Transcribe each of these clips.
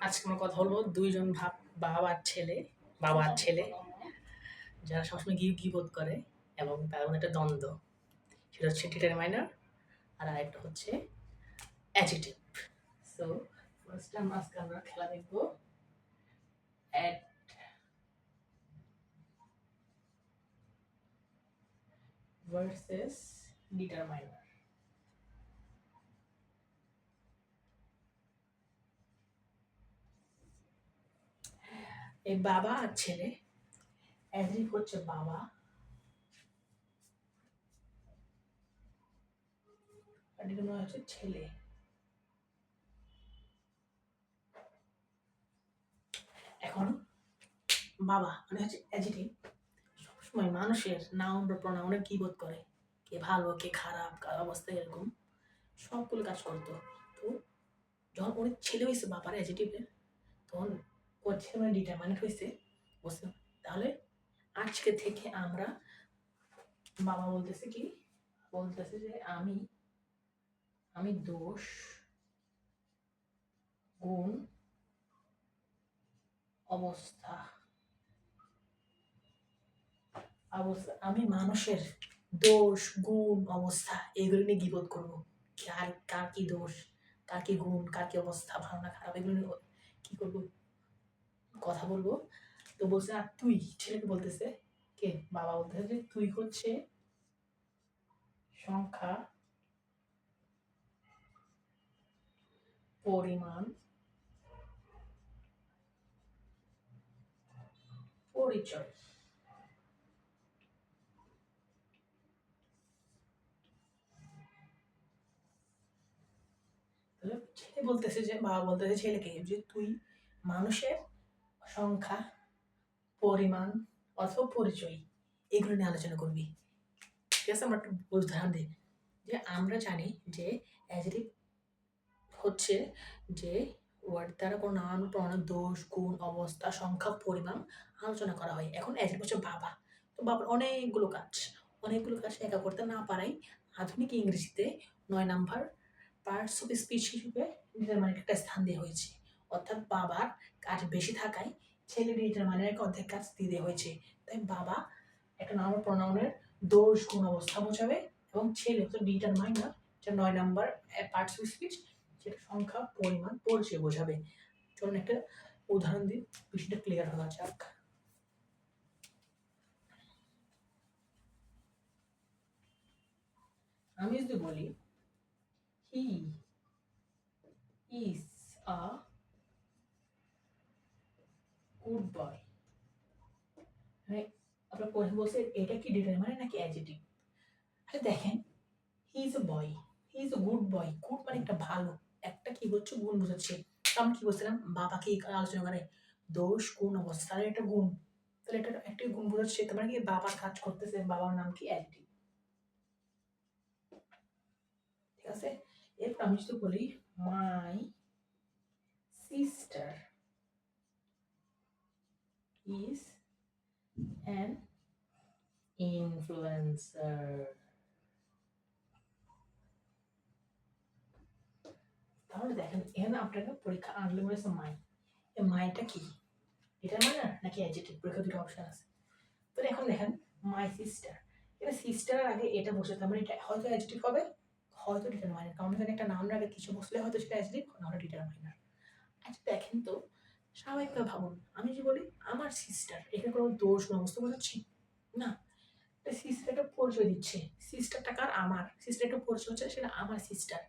আজকে আমরা কথা বলবো দুইজন বাবা আর ছেলে যারা সবসময় গিবত করে এবং তার মধ্যে একটা দ্বন্দ্ব, সেটা হচ্ছে ডিটারমাইনার আর আরেকটা হচ্ছে অ্যাডজেক্টিভ। সো ফার্স্ট টাইম আজকে আমরা খেলা দেখবো অ্যাড ভার্সেস ডিটারমাইনার। এই বাবা আর ছেলে, অ্যাডজেক্টিভ হচ্ছে বাবা, আর ডিটারমাইনার হচ্ছে ছেলে। এখন বাবা মানে হচ্ছে অ্যাডজেক্টিভ, সবসময় মানুষের নাউন বা প্রোনাউনের গিবত করে, কে ভালো কে খারাপ, কার অবস্থা এরকম সবগুলো কাজ করতো। তো যখন ওর ছেলে হয়েছে বাবার অ্যাডজেক্টিভের, তখন ওর ছেলে মানে ডিটারমাইন্ড হয়েছে, বুঝছেন? তাহলে আজকে থেকে আমরা বাবা বলতেছে কি, বলতেছে যে আমি দোষ গুণ অবস্থা অবস্থা আমি মানুষের দোষ গুণ অবস্থা এগুলো নিয়ে গিবত করবো। কার কি দোষ, কার কি গুণ, কার কি অবস্থা, ভালো না খারাপ, এগুলো নিয়ে কি করবো, কথা বলবো। তো বলছে আর তুই, ছেলেকে বলতেছে, কে বাবা বলতেছে যে তুই হচ্ছে সংখ্যা, পরিমাণ, পরিচয়। ছেলে বলতেছে যে বাবা বলতেছে ছেলেকে যে তুই মানুষের সংখ্যা, পরিমাণ অথবা পরিচয় এগুলো নিয়ে আলোচনা করবি। ঠিক আছে, আমরা একটু উদাহরণ দিই। যে আমরা জানি যে অ্যাডজেক্টিভ হচ্ছে যে ওয়ার্ড দ্বারা কোনো নাম প্রণাম দোষ গুণ অবস্থা সংখ্যা পরিমাণ আলোচনা করা হয়। এখন অ্যাডজেক্টিভ হচ্ছে বাবা, তো বাবার অনেকগুলো কাজ একা করতে না পারাই আধুনিক ইংরেজিতে 9 নাম্বার পার্টস অফ স্পিচ হিসেবে ডিটারমাইনার একটা স্থান দেওয়া হয়েছে। অর্থাৎ বাবার কাজ বেশি থাকায় ছেলে ডিটারমাইনারকে অর্ধেক কাজ দিয়ে দেওয়া হয়েছে। তাই বাবা একটা নাম প্রোনাউনের দোষ গুণ অবস্থা বোঝাবে এবং ছেলে হচ্ছে ডিটারমাইনার, যেটা 9 নাম্বার পার্টস অফ স্পিচ, যেটা সংখ্যা পরিমাণ পরিচয় বোঝাবে। চলুন একটা উদাহরণ দিই, বিষয়টা ক্লিয়ার হওয়া যাক। আমি যদি বলি he is a good boy, মানে আপনার প্রশ্ন বলছে এটা কি ডিটারমাইনার নাকি অ্যাডজেক্টিভ। আচ্ছা দেখেন, he is a boy, he is a good boy, good মানে একটা ভালো, একটা কি হচ্ছে গুণ বোঝাচ্ছে। আমি কি বলছিলাম, বাবাকে আলোচনা করে দোষ গুণ অবস্থা, তাহলে এটা গুণ, তাহলে এটা একটা গুণ বোঝাচ্ছে, তার মানে কি বাবার কাজ করতেছে, বাবার নাম কি অ্যাডজেক্টিভ। ঠিক আছে, এরপর আমি যদি বলি my sister is an influencer, তাহলে দেখেন এখানে আপনাকে পরীক্ষা আনলে বলেছে মাই, এই মাইটা কি ডিটারমাইনার নাকি অ্যাডজেক্টিভ, পরীক্ষা দুটো অপশন আছে। তো এখন দেখেন মাই সিস্টার, এটা সিস্টার আগে এটা বসে, তার মানে এটা হয়তো অ্যাডজেক্টিভ হবে, হয়তো ডিটারমাইনার, কারণ এখানে একটা নাম আগে কিছু বসলে হয়তো সেটা অ্যাডজেক্টিভ নাহলে ডিটারমাইনার। আচ্ছা দেখেন তো, স্বাভাবিকভাবে ভাবুন, আমি যে বলি আমার সিস্টার, এখানে কোনো দোষ বা অবস্থা বোঝাচ্ছি না, সিস্টার একটা পরিচয় দিচ্ছে, সিস্টারটা কার, আমার সিস্টার একটা পরিচয় হচ্ছে সেটা আমার সিস্টার,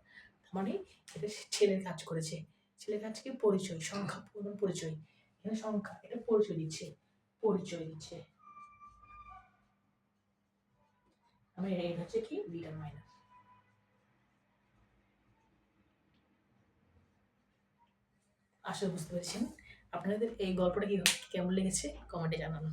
মানে এটা ছেলের কাজ করেছে, ছেলের কাজ কি পরিচয়, সংখ্যা পূর্ণ পরিচয়, এখানে সংখ্যা এটা পরিচয় দিচ্ছে, পরিচয় দিচ্ছে, আমি এটা হচ্ছে কি ডিটারমাইনার। আসলে বুঝতে পেরেছেন, আপনাদের এই গল্পটা কি কেমন লেগেছে কমেন্টে জানান।